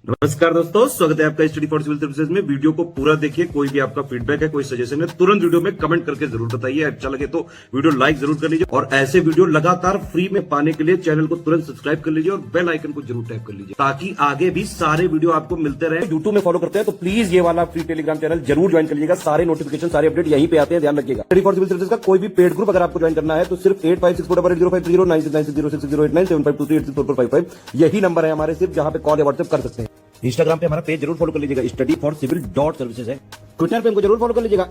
नमस्कार दोस्तों, स्वागत है आपका स्टडी फॉर सिविल सर्विसेज में। वीडियो को पूरा देखिए। कोई भी आपका फीडबैक है, कोई सजेशन है, तुरंत वीडियो में कमेंट करके जरूर बताइए। अच्छा लगे तो वीडियो लाइक जरूर कर लीजिए और ऐसे वीडियो लगातार फ्री में पाने के लिए चैनल को तुरंत सब्सक्राइब कर लीजिए और बेल आइकन को जरूर टैप कर लीजिए ताकि आगे भी सारे वीडियो आपको मिलते रहे। यूट्यूब में फॉलो करते हैं तो प्लीज ये वाला फ्री टेलीग्राम चैनल जरूर ज्वाइन कर लीजिएगा। सारे नोटिफिकेशन, सारे अपडेट यहीं पे आते हैं, ध्यान रखिएगा। स्टडी फॉर सिविल सर्विसेज का कोई भी पेड ग्रुप अगर आपको ज्वाइन करना है तो सिर्फ 856480560609797523864455 यही नंबर है हमारे, सिर्फ जहां पे कॉल या व्हाट्सएप कर सकते हैं। इंस्टाग्राम पे हमारा पेज जरूर फॉलो कर लीजिएगा, स्टडी फॉर सिविल .सर्विसेज है। ट्विटर पे हमको जरूर फॉलो कर लीजिएगा,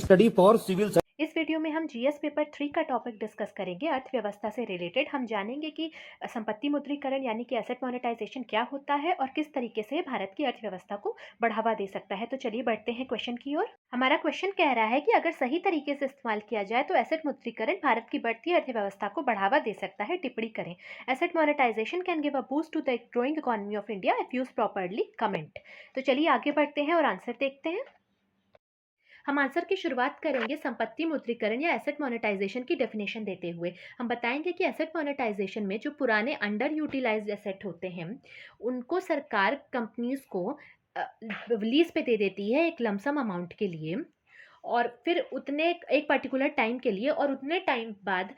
@study for civil। इस वीडियो में हम जीएस पेपर 3 का टॉपिक डिस्कस करेंगे। अर्थव्यवस्था से रिलेटेड हम जानेंगे कि संपत्ति मुद्रीकरण यानी कि एसेट मोनेटाइजेशन क्या होता है और किस तरीके से भारत की अर्थव्यवस्था को बढ़ावा दे सकता है। तो चलिए बढ़ते हैं क्वेश्चन की ओर। हमारा क्वेश्चन कह रहा है कि अगर सही तरीके से इस्तेमाल किया जाए तो एसेट मुद्रीकरण भारत की बढ़ती अर्थव्यवस्था को बढ़ावा दे सकता है। टिप्पणी करें। Asset monetisation can give a boost to the growing economy of India if used properly. Comment. तो चलिए आगे बढ़ते हैं और आंसर देखते हैं। हम आंसर की शुरुआत करेंगे संपत्ति मुद्रीकरण या एसेट मोनेटाइजेशन की डेफिनेशन देते हुए। हम बताएंगे कि एसेट मोनेटाइजेशन में जो पुराने अंडर यूटिलाइज्ड एसेट होते हैं उनको सरकार कंपनीज को लीज पे दे देती है एक लमसम अमाउंट के लिए, और फिर उतने एक पर्टिकुलर टाइम के लिए, और उतने टाइम बाद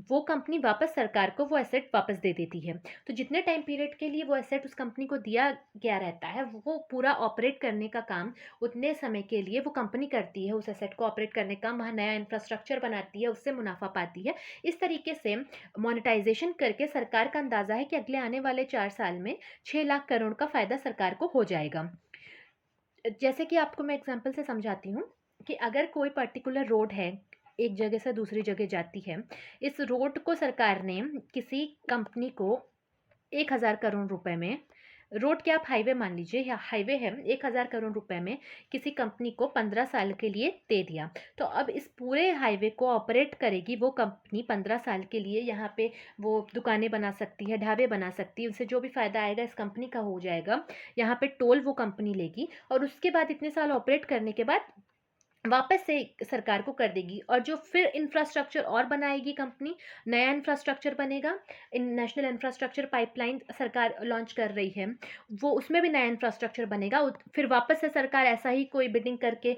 वो कंपनी वापस सरकार को वो एसेट वापस दे देती है। तो जितने टाइम पीरियड के लिए वो एसेट उस कंपनी को दिया गया रहता है वो पूरा ऑपरेट करने का काम उतने समय के लिए वो कंपनी करती है। उस एसेट को ऑपरेट करने का वहाँ नया इंफ्रास्ट्रक्चर बनाती है, उससे मुनाफा पाती है। इस तरीके से मोनेटाइजेशन करके सरकार का अंदाजा है कि अगले आने वाले 4 साल में 6 लाख करोड़ का फायदा सरकार को हो जाएगा। जैसे कि आपको मैं एग्जांपल से समझाती हूँ कि अगर कोई पर्टिकुलर रोड है, एक जगह से दूसरी जगह जाती है, इस रोड को सरकार ने किसी कंपनी को 1000 करोड़ रुपए में, रोड क्या आप हाईवे मान लीजिए, या हाईवे है, 1000 करोड़ रुपए में किसी कंपनी को 15 साल के लिए दे दिया। तो अब इस पूरे हाईवे को ऑपरेट करेगी वो कंपनी 15 साल के लिए। यहाँ पे वो दुकानें बना सकती है, ढाबे बना सकती है, उससे जो भी फ़ायदा आएगा इस कंपनी का हो जाएगा। यहाँ पे टोल वो कंपनी लेगी और उसके बाद इतने साल ऑपरेट करने के बाद वापस से सरकार को कर देगी। और जो फिर इंफ्रास्ट्रक्चर और बनाएगी कंपनी, नया इंफ्रास्ट्रक्चर बनेगा। नेशनल इंफ्रास्ट्रक्चर पाइपलाइन सरकार लॉन्च कर रही है, वो उसमें भी नया इंफ्रास्ट्रक्चर बनेगा। फिर वापस से सरकार ऐसा ही कोई बिडिंग करके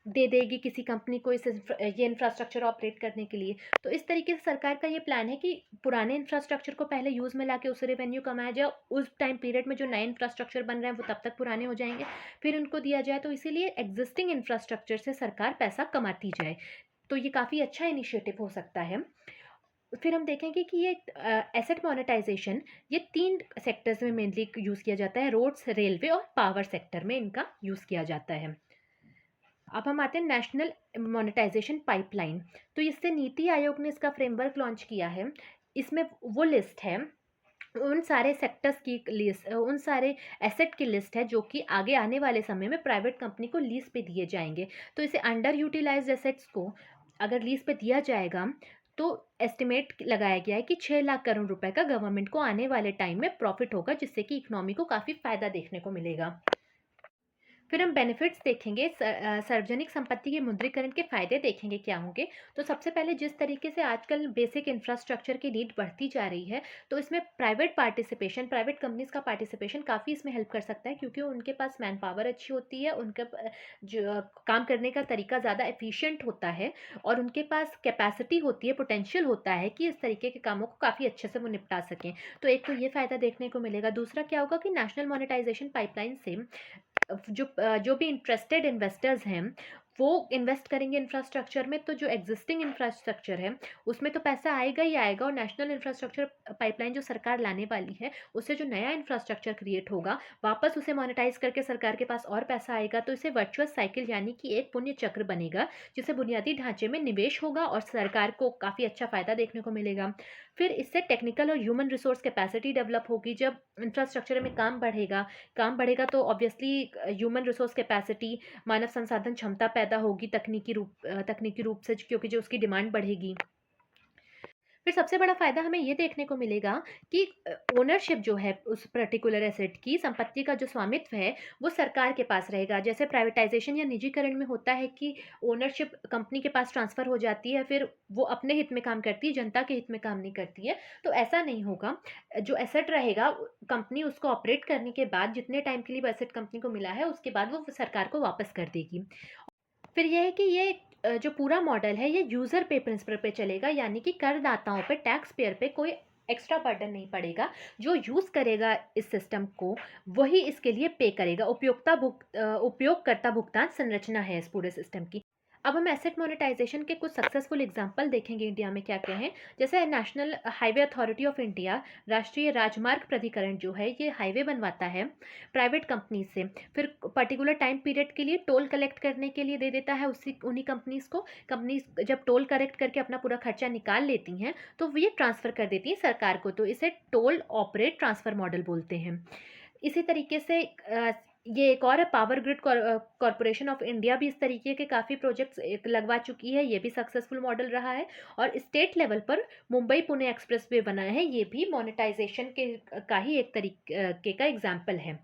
दे देगी किसी कंपनी को ये इंफ्रास्ट्रक्चर ऑपरेट करने के लिए। तो इस तरीके से सरकार का ये प्लान है कि पुराने इंफ्रास्ट्रक्चर को पहले यूज़ में लाके उससे रेवेन्यू कमाया जाए। उस टाइम पीरियड में जो नए इंफ्रास्ट्रक्चर बन रहे हैं वो तब तक पुराने हो जाएंगे, फिर उनको दिया जाए। तो इसीलिए एग्जिस्टिंग इंफ्रास्ट्रक्चर से सरकार पैसा कमाती जाए। तो ये काफ़ी अच्छा इनिशिएटिव हो सकता है। फिर हम देखेंगे कि ये एसेट मोनेटाइजेशन ये 3 सेक्टर्स में मेनली यूज़ किया जाता है। रोड्स, रेलवे और पावर सेक्टर में इनका यूज़ किया जाता है। अब हम आते हैं नेशनल मोनेटाइजेशन पाइपलाइन। तो इससे नीति आयोग ने इसका फ्रेमवर्क लॉन्च किया है। इसमें वो लिस्ट है, उन सारे सेक्टर्स की लिस्ट, उन सारे एसेट की लिस्ट है जो कि आगे आने वाले समय में प्राइवेट कंपनी को लीज पे दिए जाएंगे। तो इसे अंडर यूटिलाइज्ड एसेट्स को अगर लीज पे दिया जाएगा तो एस्टिमेट लगाया गया है कि 6 लाख करोड़ रुपए का गवर्नमेंट को आने वाले टाइम में प्रॉफिट होगा, जिससे कि इकोनॉमी को काफ़ी फायदा देखने को मिलेगा। फिर हम बेनिफिट्स देखेंगे, सार्वजनिक संपत्ति के मुद्रीकरण के फायदे देखेंगे क्या होंगे। तो सबसे पहले जिस तरीके से आजकल बेसिक इंफ्रास्ट्रक्चर की नीड बढ़ती जा रही है, तो इसमें प्राइवेट पार्टिसिपेशन, प्राइवेट कंपनीज का पार्टिसिपेशन काफ़ी इसमें हेल्प कर सकता है, क्योंकि उनके पास मैन पावर अच्छी होती है, उनका जो काम करने का तरीका ज़्यादा एफिशिएंट होता है और उनके पास कैपेसिटी होती है, पोटेंशियल होता है कि इस तरीके के कामों को काफ़ी अच्छे से वो निपटा सकें। तो एक तो ये फ़ायदा देखने को मिलेगा। दूसरा क्या होगा कि नेशनल मोनेटाइजेशन पाइपलाइन से जो भी इंटरेस्टेड इन्वेस्टर्स हैं वो इन्वेस्ट करेंगे इंफ्रास्ट्रक्चर में। तो जो एग्जिस्टिंग इंफ्रास्ट्रक्चर है उसमें तो पैसा आएगा ही आएगा, और नेशनल इंफ्रास्ट्रक्चर पाइपलाइन जो सरकार लाने वाली है उससे जो नया इंफ्रास्ट्रक्चर क्रिएट होगा वापस उसे मोनेटाइज करके सरकार के पास और पैसा आएगा। तो इसे वर्चुअस साइकिल यानी कि एक पुण्य चक्र बनेगा, जिससे बुनियादी ढांचे में निवेश होगा और सरकार को काफ़ी अच्छा फायदा देखने को मिलेगा। फिर इससे टेक्निकल और ह्यूमन रिसोर्स कैपेसिटी डेवलप होगी। जब इंफ्रास्ट्रक्चर में काम बढ़ेगा तो ऑब्वियसली ह्यूमन रिसोर्स कैपेसिटी, मानव संसाधन क्षमता पैदा होगी तकनीकी रूप से, क्योंकि जो उसकी डिमांड बढ़ेगी। फिर सबसे बड़ा फ़ायदा हमें ये देखने को मिलेगा कि ओनरशिप जो है उस पर्टिकुलर एसेट की, संपत्ति का जो स्वामित्व है, वो सरकार के पास रहेगा। जैसे प्राइवेटाइज़ेशन या निजीकरण में होता है कि ओनरशिप कंपनी के पास ट्रांसफ़र हो जाती है, फिर वो अपने हित में काम करती है, जनता के हित में काम नहीं करती है। तो ऐसा नहीं होगा। जो एसेट रहेगा, कंपनी उसको ऑपरेट करने के बाद जितने टाइम के लिए वो एसेट कंपनी को मिला है, उसके बाद वो सरकार को वापस कर देगी। फिर ये है कि ये जो पूरा मॉडल है ये यूज़र पे प्रिंसिपल पे चलेगा, यानी कि करदाताओं पे, टैक्स पेयर पे कोई एक्स्ट्रा बर्डन नहीं पड़ेगा। जो यूज़ करेगा इस सिस्टम को वही इसके लिए पे करेगा। उपयोगकर्ता भुगतान संरचना है इस पूरे सिस्टम की। अब हम एसेट मोनेटाइजेशन के कुछ सक्सेसफुल एग्जांपल देखेंगे इंडिया में क्या-क्या हैं। जैसे national highway authority of India, राष्ट्रीय राजमार्ग प्राधिकरण जो है ये हाईवे बनवाता है प्राइवेट कंपनी से। फिर पर्टिकुलर टाइम पीरियड के लिए टोल कलेक्ट करने के लिए दे देता है उन्हीं कंपनीज़ को। कंपनीज़ जब टोल कलेक्ट करके अपना पूरा खर्चा निकाल लेती हैं तो वो ये ट्रांसफ़र कर देती हैं सरकार को। तो इसे टोल ऑपरेट ट्रांसफ़र मॉडल बोलते हैं। इसी तरीके से ये एक और है, power grid corporation of India भी इस तरीके के काफ़ी प्रोजेक्ट्स लगवा चुकी है। ये भी सक्सेसफुल मॉडल रहा है। और स्टेट लेवल पर मुंबई पुणे एक्सप्रेसवे बना है, ये भी मोनेटाइजेशन के का ही एक तरीके का एग्जाम्पल है।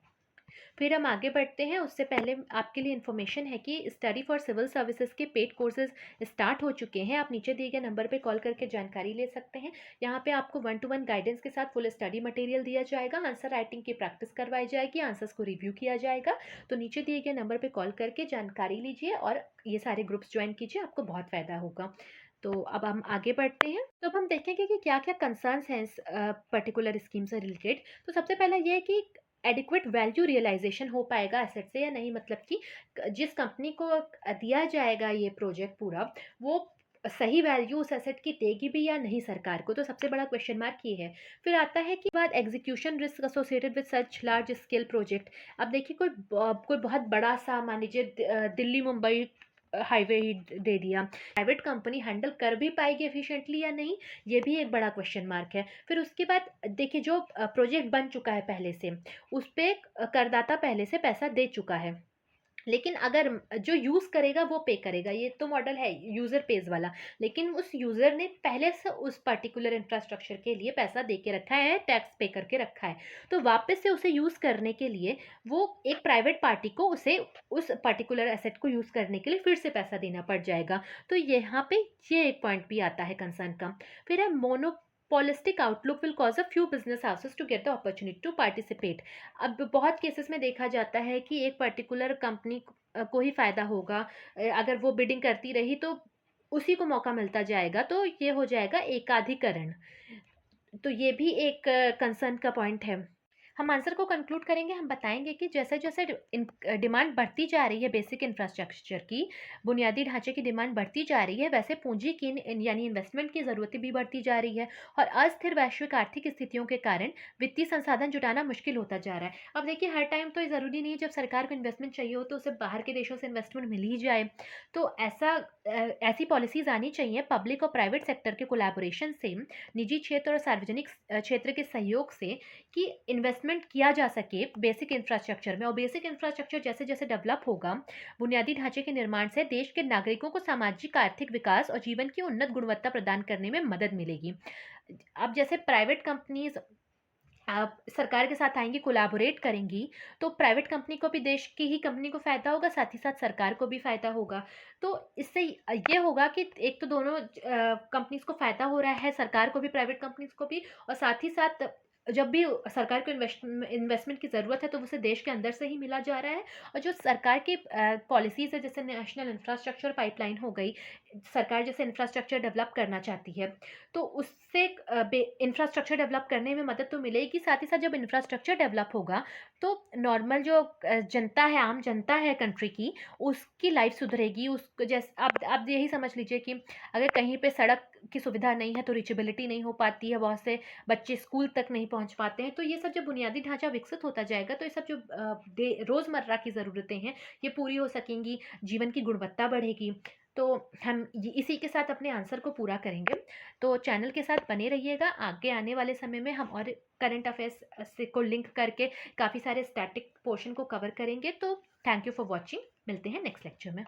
फिर हम आगे बढ़ते हैं, उससे पहले आपके लिए इन्फॉर्मेशन है कि स्टडी फॉर सिविल सर्विसेज के पेड कोर्सेज स्टार्ट हो चुके हैं। आप नीचे दिए गए नंबर पे कॉल करके जानकारी ले सकते हैं। यहाँ पे आपको 1-to-1 गाइडेंस के साथ फुल स्टडी मटेरियल दिया जाएगा, आंसर राइटिंग की प्रैक्टिस करवाई जाएगी, आंसर्स को रिव्यू किया जाएगा। तो नीचे दिए गए नंबर पर कॉल करके जानकारी लीजिए और ये सारे ग्रुप्स ज्वाइन कीजिए, आपको बहुत फ़ायदा होगा। तो अब हम आगे बढ़ते हैं। तो अब हम देखेंगे कि क्या क्या कंसर्न्स हैं इस पर्टिकुलर स्कीम से रिलेटेड। तो सबसे पहला ये है कि एडिक्वेट वैल्यू रियलाइजेशन हो पाएगा एसेट से या नहीं, मतलब कि जिस कंपनी को दिया जाएगा ये प्रोजेक्ट पूरा, वो सही वैल्यू उस एसेट की देगी भी या नहीं सरकार को। तो सबसे बड़ा क्वेश्चन मार्क ये है। फिर आता है कि बाद execution risk associated with such large scale project. अब देखिए कोई बहुत बड़ा सा, मान लीजिए दिल्ली मुंबई हाईवे ही दे दिया, प्राइवेट कंपनी हैंडल कर भी पाएगी एफिशिएंटली या नहीं, ये भी एक बड़ा क्वेश्चन मार्क है। फिर उसके बाद देखिए जो प्रोजेक्ट बन चुका है पहले से, उस पर करदाता पहले से पैसा दे चुका है, लेकिन अगर जो यूज़ करेगा वो पे करेगा। ये तो मॉडल है यूज़र पेज वाला, लेकिन उस यूज़र ने पहले से उस पर्टिकुलर इंफ्रास्ट्रक्चर के लिए पैसा दे के रखा है, टैक्स पे करके रखा है। तो वापस से उसे यूज़ करने के लिए वो एक प्राइवेट पार्टी को उसे उस पर्टिकुलर एसेट को यूज़ करने के लिए फिर से पैसा देना पड़ जाएगा। तो यहाँ पे ये एक पॉइंट भी आता है कंसर्न का। फिर है monopolistic outlook will cause a few business houses to get the opportunity to participate. अब बहुत केसेस में देखा जाता है कि एक पर्टिकुलर कंपनी को ही फ़ायदा होगा। अगर वो बिडिंग करती रही तो उसी को मौका मिलता जाएगा, तो ये हो जाएगा एकाधिकरण। तो ये भी एक कंसर्न का पॉइंट है। हम आंसर को कंक्लूड करेंगे, हम बताएंगे कि जैसे जैसे डिमांड बढ़ती जा रही है बेसिक इंफ्रास्ट्रक्चर की, बुनियादी ढांचे की डिमांड बढ़ती जा रही है, वैसे पूंजी की यानी इन्वेस्टमेंट की ज़रूरतें भी बढ़ती जा रही है। और अस्थिर वैश्विक आर्थिक स्थितियों के कारण वित्तीय संसाधन जुटाना मुश्किल होता जा रहा है। अब देखिए हर टाइम तो ये ज़रूरी नहीं है जब सरकार को इन्वेस्टमेंट चाहिए हो तो उसे बाहर के देशों से इन्वेस्टमेंट मिल ही जाए। तो ऐसी पॉलिसीज़ आनी चाहिए पब्लिक और प्राइवेट सेक्टर के कोलैबोरेशन से, निजी क्षेत्र और सार्वजनिक क्षेत्र के सहयोग से, कि इन्वेस्टमेंट किया जा सके बेसिक इंफ्रास्ट्रक्चर में। और बेसिक इंफ्रास्ट्रक्चर जैसे जैसे डेवलप होगा, बुनियादी ढांचे के निर्माण से देश के नागरिकों को सामाजिक आर्थिक विकास और जीवन की उन्नत गुणवत्ता प्रदान करने में मदद मिलेगी। अब जैसे प्राइवेट कंपनीज आप सरकार के साथ आएंगी, कोलैबोरेट करेंगी, तो प्राइवेट कंपनी को भी, देश की ही कंपनी को फ़ायदा होगा, साथ ही साथ सरकार को भी फ़ायदा होगा। तो इससे ये होगा कि एक तो दोनों कंपनीज़ को फ़ायदा हो रहा है, सरकार को भी, प्राइवेट कंपनीज़ को भी। और साथ ही साथ जब भी सरकार को इन्वेस्टमेंट की ज़रूरत है तो उसे देश के अंदर से ही मिला जा रहा है। और जो सरकार की पॉलिसीज़ है, जैसे नेशनल इंफ्रास्ट्रक्चर पाइपलाइन हो गई, सरकार जैसे इंफ्रास्ट्रक्चर डेवलप करना चाहती है, तो उससे इंफ्रास्ट्रक्चर डेवलप करने में मदद तो मिलेगी। साथ ही साथ जब इंफ्रास्ट्रक्चर डेवलप होगा तो नॉर्मल जो जनता है, आम जनता है कंट्री की, उसकी लाइफ सुधरेगी। उसको जैसे आप यही समझ लीजिए कि अगर कहीं पे सड़क की सुविधा नहीं है तो रीचेबिलिटी नहीं हो पाती है, बहुत से बच्चे स्कूल तक नहीं पहुंच पाते हैं। तो ये सब जब बुनियादी ढांचा विकसित होता जाएगा तो ये सब जो रोज़मर्रा की ज़रूरतें हैं ये पूरी हो सकेंगी, जीवन की गुणवत्ता बढ़ेगी। तो हम इसी के साथ अपने आंसर को पूरा करेंगे। तो चैनल के साथ बने रहिएगा। आगे आने वाले समय में हम और करंट अफेयर्स से को लिंक करके काफ़ी सारे स्टैटिक पोर्शन को कवर करेंगे। तो थैंक यू फॉर वॉचिंग। मिलते हैं नेक्स्ट लेक्चर में।